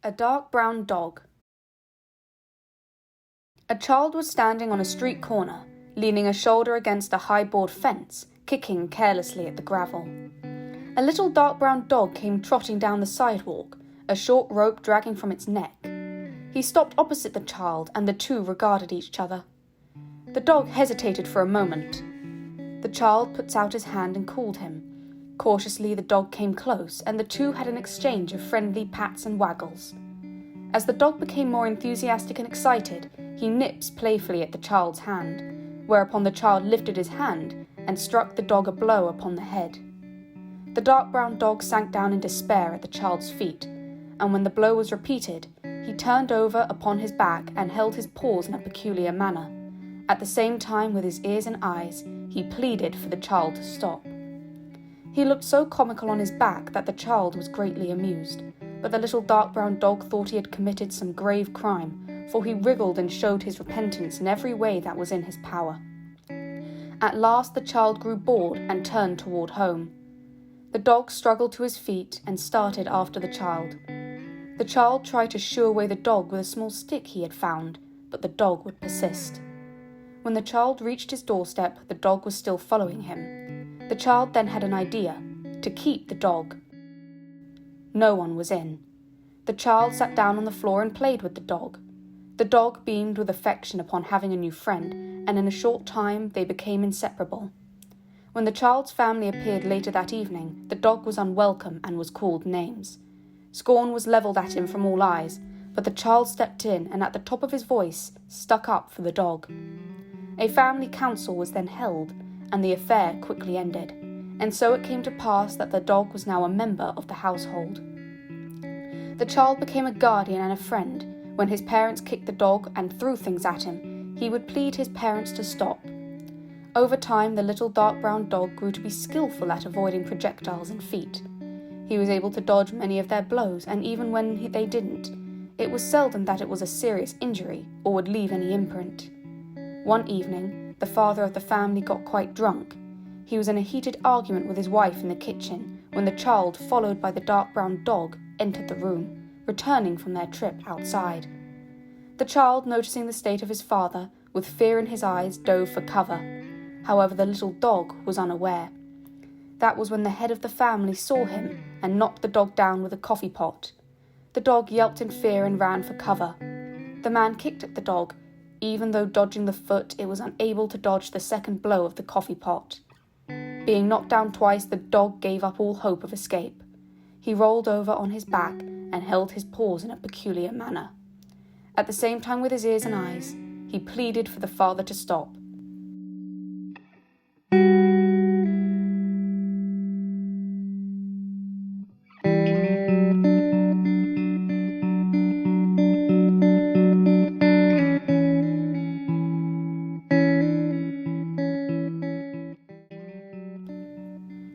A dark brown dog. A child was standing on a street corner, leaning a shoulder against a high board fence, kicking carelessly at the gravel. A little dark brown dog came trotting down the sidewalk, a short rope dragging from its neck. He stopped opposite the child, and the two regarded each other. The dog hesitated for a moment. The child puts out his hand and called him. Cautiously the dog came close, and the two had an exchange of friendly pats and waggles. As the dog became more enthusiastic and excited, he nips playfully at the child's hand, whereupon the child lifted his hand and struck the dog a blow upon the head. The dark brown dog sank down in despair at the child's feet, and when the blow was repeated, he turned over upon his back and held his paws in a peculiar manner. At the same time, with his ears and eyes, he pleaded for the child to stop. He looked so comical on his back that the child was greatly amused, but the little dark brown dog thought he had committed some grave crime, for he wriggled and showed his repentance in every way that was in his power. At last the child grew bored and turned toward home. The dog struggled to his feet and started after the child. The child tried to shoo away the dog with a small stick he had found, but the dog would persist. When the child reached his doorstep, the dog was still following him. The child then had an idea, to keep the dog. No one was in. The child sat down on the floor and played with the dog. The dog beamed with affection upon having a new friend, and in a short time they became inseparable. When the child's family appeared later that evening, the dog was unwelcome and was called names. Scorn was levelled at him from all eyes, but the child stepped in and at the top of his voice stuck up for the dog. A family council was then held, and the affair quickly ended, and so it came to pass that the dog was now a member of the household. The child became a guardian and a friend. When his parents kicked the dog and threw things at him, he would plead his parents to stop. Over time, the little dark brown dog grew to be skillful at avoiding projectiles and feet. He was able to dodge many of their blows, and even when they didn't, it was seldom that it was a serious injury or would leave any imprint. One evening, the father of the family got quite drunk. He was in a heated argument with his wife in the kitchen when the child, followed by the dark brown dog, entered the room, returning from their trip outside. The child, noticing the state of his father, with fear in his eyes, dove for cover. However, the little dog was unaware. That was when the head of the family saw him and knocked the dog down with a coffee pot. The dog yelped in fear and ran for cover. The man kicked at the dog. Even though dodging the foot, it was unable to dodge the second blow of the coffee pot. Being knocked down twice, the dog gave up all hope of escape. He rolled over on his back and held his paws in a peculiar manner. At the same time, with his ears and eyes, he pleaded for the father to stop.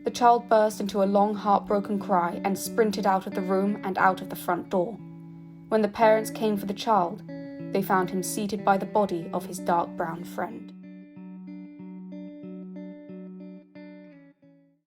The child burst into a long, heartbroken cry and sprinted out of the room and out of the front door. When the parents came for the child, they found him seated by the body of his dark brown friend.